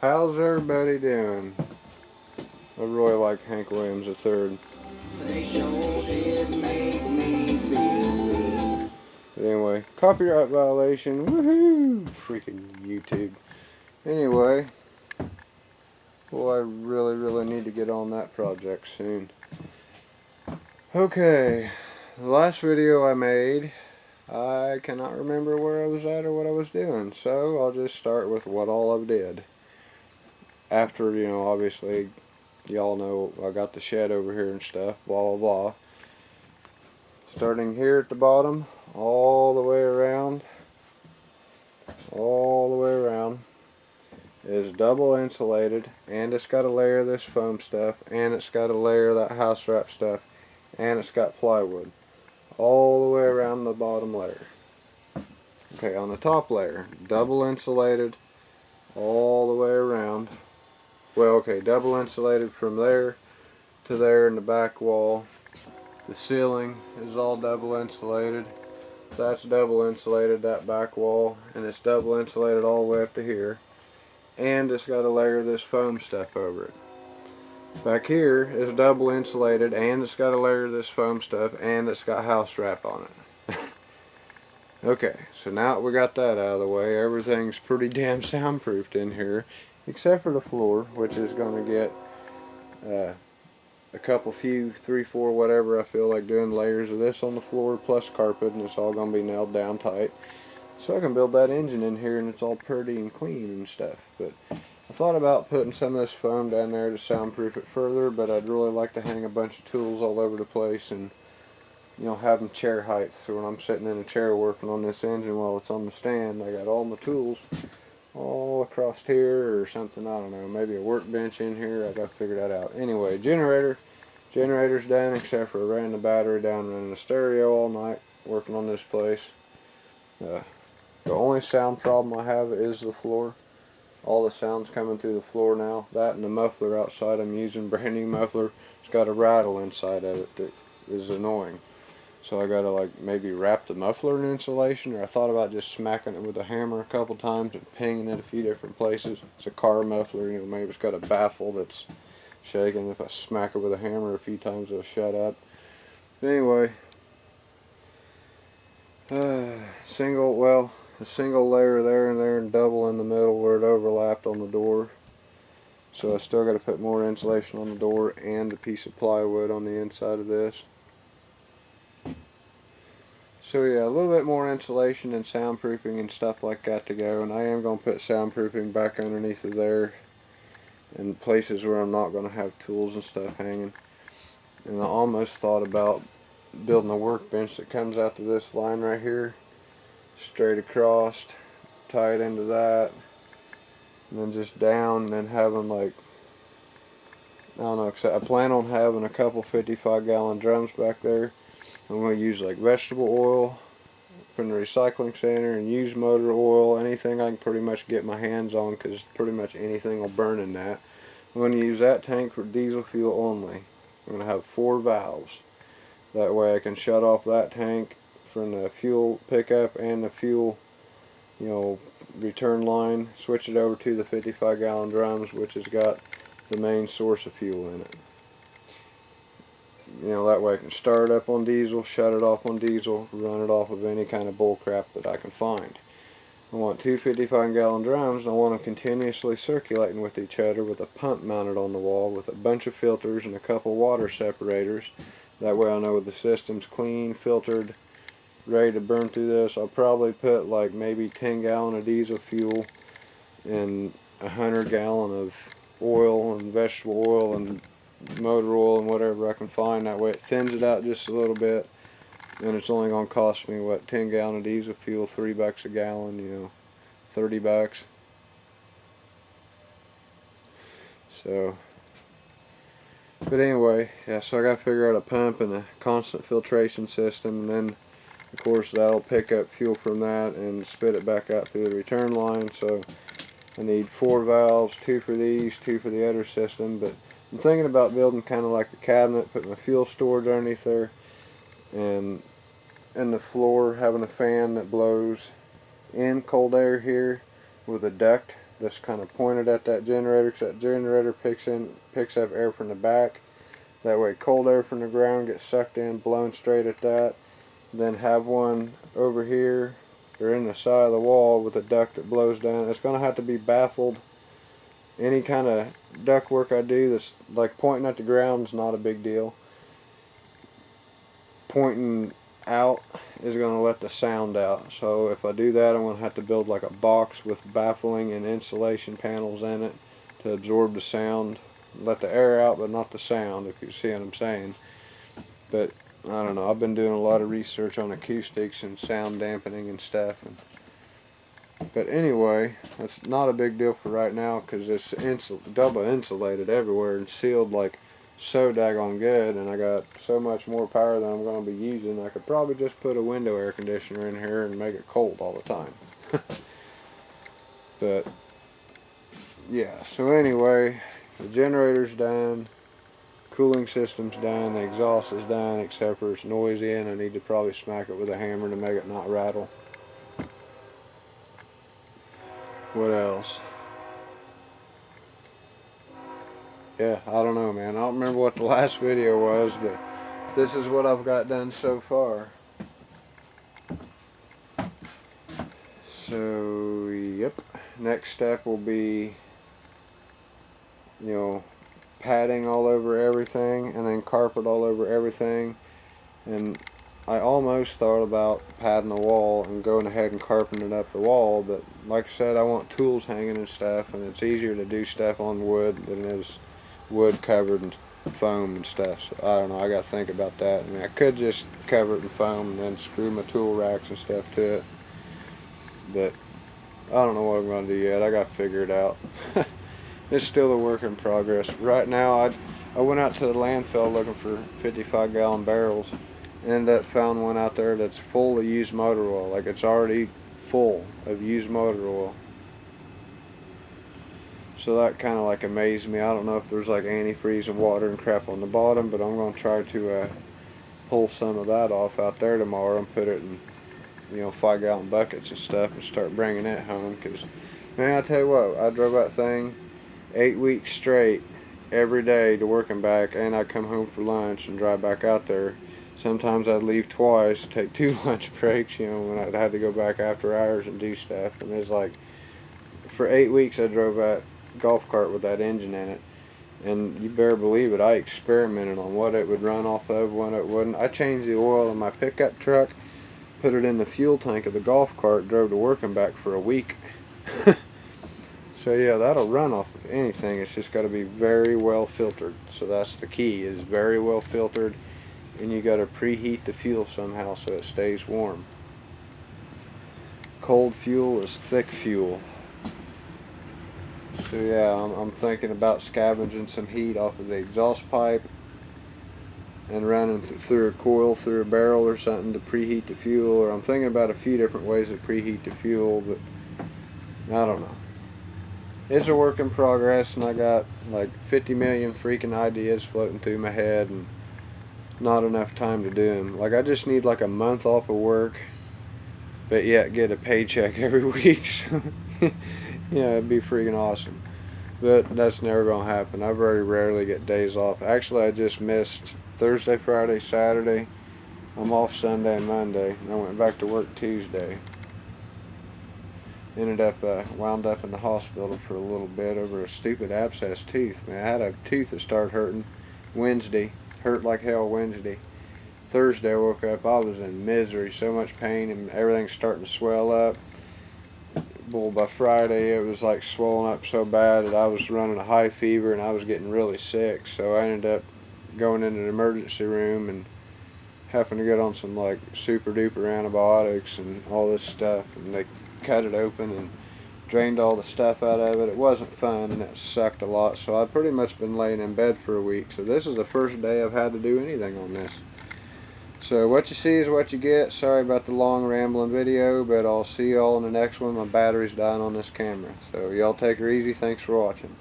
How's everybody doing? I really like Hank Williams III. They sure did make me feel good. But anyway, copyright violation. Woohoo! Freaking YouTube. Anyway, well, I really need to get on that project soon. Okay, the last video I made, I cannot remember where I was at or what I was doing, so I'll just start with what all I did. After, obviously, y'all know I got the shed over here and stuff, blah blah blah. Starting here at the bottom, all the way around, is double insulated, and it's got a layer of this foam stuff, and it's got a layer of that house wrap stuff, and it's got plywood all the way around the bottom layer. Okay, on the top layer, double insulated all the way around. Well, okay, double insulated from there to there in the back wall. The ceiling is all double insulated. That's double insulated, that back wall, and it's double insulated all the way up to here. And it's got a layer of this foam stuff over it. Back here is double insulated, and it's got a layer of this foam stuff, and it's got house wrap on it. Okay, so now that we got that out of the way, everything's pretty damn soundproofed in here, except for the floor, which is going to get a couple, few, 3, 4, whatever I feel like doing, layers of this on the floor plus carpet, and it's all going to be nailed down tight. So I can build that engine in here and it's all pretty and clean and stuff. But I thought about putting some of this foam down there to soundproof it further, but I'd really like to hang a bunch of tools all over the place and, have them chair height. So when I'm sitting in a chair working on this engine while it's on the stand, I got all my tools all across here or something, I don't know, maybe a workbench in here. I gotta figure that out. Anyway, generator's done, except for I ran the battery down running the stereo all night working on this place. The only sound problem I have is the floor. All the sound's coming through the floor now. That and the muffler outside I'm using, brand new muffler. It's got a rattle inside of it that is annoying. So I gotta like maybe wrap the muffler in insulation, or I thought about just smacking it with a hammer a couple times and pinging it a few different places. It's a car muffler, maybe it's got a baffle that's shaking. If I smack it with a hammer a few times it'll shut up. But anyway, a single layer there and there and double in the middle where it overlapped on the door. So I still got to put more insulation on the door and a piece of plywood on the inside of this. So yeah, a little bit more insulation and soundproofing and stuff like that to go, and I am going to put soundproofing back underneath of there in places where I'm not going to have tools and stuff hanging. And I almost thought about building a workbench that comes out to this line right here, straight across, tie it into that, and then just down, and then having like, I don't know, I plan on having a couple 55-gallon drums back there. I'm going to use like vegetable oil from the recycling center and used motor oil, anything I can pretty much get my hands on, because pretty much anything will burn in that. I'm going to use that tank for diesel fuel only. I'm going to have 4 valves. That way I can shut off that tank from the fuel pickup and the fuel, return line, switch it over to the 55-gallon drums, which has got the main source of fuel in it. That way I can start it up on diesel, shut it off on diesel, run it off of any kind of bull crap that I can find. I want 2 55-gallon drums, and I want them continuously circulating with each other with a pump mounted on the wall with a bunch of filters and a couple water separators. That way I know the system's clean, filtered, ready to burn through this. I'll probably put like maybe 10 gallon of diesel fuel and 100 gallon of oil and vegetable oil and motor oil and whatever I can find. That way it thins it out just a little bit, and it's only going to cost me, what, 10 gallon of diesel fuel, $3 a gallon, 30 bucks. So, but anyway, yeah, so I got to figure out a pump and a constant filtration system, and then of course that'll pick up fuel from that and spit it back out through the return line. So I need 4 valves, 2 for these, 2 for the other system. But I'm thinking about building kind of like a cabinet, putting my fuel storage underneath there, and the floor having a fan that blows in cold air here with a duct that's kind of pointed at that generator, because that generator picks up air from the back. That way cold air from the ground gets sucked in, blown straight at that. Then have one over here or in the side of the wall with a duct that blows down. It's going to have to be baffled. Any kind of duct work I do that's like pointing at the ground is not a big deal. Pointing out is going to let the sound out. So if I do that, I'm going to have to build like a box with baffling and insulation panels in it to absorb the sound. Let the air out but not the sound, if you see what I'm saying. But I don't know, I've been doing a lot of research on acoustics and sound dampening and stuff. But anyway, that's not a big deal for right now because it's double insulated everywhere and sealed like so daggone good, and I got so much more power than I'm going to be using. I could probably just put a window air conditioner in here and make it cold all the time. But yeah, so anyway, the generator's done, cooling system's done, the exhaust is done, except for it's noisy and I need to probably smack it with a hammer to make it not rattle. What else? Yeah, I don't know, man. I don't remember what the last video was, but this is what I've got done so far. So, yep. Next step will be, padding all over everything and then carpet all over everything. And I almost thought about padding the wall and going ahead and carpeting up the wall, but like I said, I want tools hanging and stuff, and it's easier to do stuff on wood than it is wood covered in foam and stuff. So I don't know, I gotta think about that. I mean, I could just cover it in foam and then screw my tool racks and stuff to it, but I don't know what I'm gonna do yet. I gotta figure it out. It's still a work in progress. Right now, I went out to the landfill looking for 55-gallon barrels. Ended up found one out there that's full of used motor oil. Like, it's already full of used motor oil. So that kind of like amazed me. I don't know if there's like antifreeze and water and crap on the bottom, but I'm going to try to pull some of that off out there tomorrow and put it in 5-gallon buckets and stuff and start bringing it home. Because, man, I tell you what, I drove that thing 8 weeks straight every day to work and back, and I'd come home for lunch and drive back out there. Sometimes I'd leave twice, take 2 lunch breaks, when I'd had to go back after hours and do stuff. And it's like, for 8 weeks I drove that golf cart with that engine in it. And you better believe it, I experimented on what it would run off of, when it wouldn't. I changed the oil in my pickup truck, put it in the fuel tank of the golf cart, drove to work and back for a week. So yeah, that'll run off of anything. It's just got to be very well filtered. So that's the key, is very well filtered. And you got to preheat the fuel somehow so it stays warm. Cold fuel is thick fuel. So yeah, I'm thinking about scavenging some heat off of the exhaust pipe and running through a coil, through a barrel or something to preheat the fuel. Or I'm thinking about a few different ways to preheat the fuel, but I don't know. It's a work in progress, and I got like 50 million freaking ideas floating through my head and not enough time to do them. Like, I just need like a month off of work, but yet get a paycheck every week. So it'd be freaking awesome. But that's never gonna happen. I very rarely get days off. Actually, I just missed Thursday, Friday, Saturday. I'm off Sunday and Monday, and I went back to work Tuesday. Ended up wound up in the hospital for a little bit over a stupid abscess tooth. Man, I had a tooth that started hurting Wednesday. Hurt like hell Wednesday. Thursday I woke up, I was in misery, so much pain, and everything's starting to swell up. Well, by Friday it was like swollen up so bad that I was running a high fever and I was getting really sick. So I ended up going into the emergency room and having to get on some like super duper antibiotics and all this stuff, and they cut it open and drained all the stuff out of it. It wasn't fun, and it sucked a lot, so I've pretty much been laying in bed for a week. So this is the first day I've had to do anything on this. So what you see is what you get. Sorry about the long rambling video, but I'll see y'all in the next one. My battery's dying on this camera. So y'all take her easy. Thanks for watching.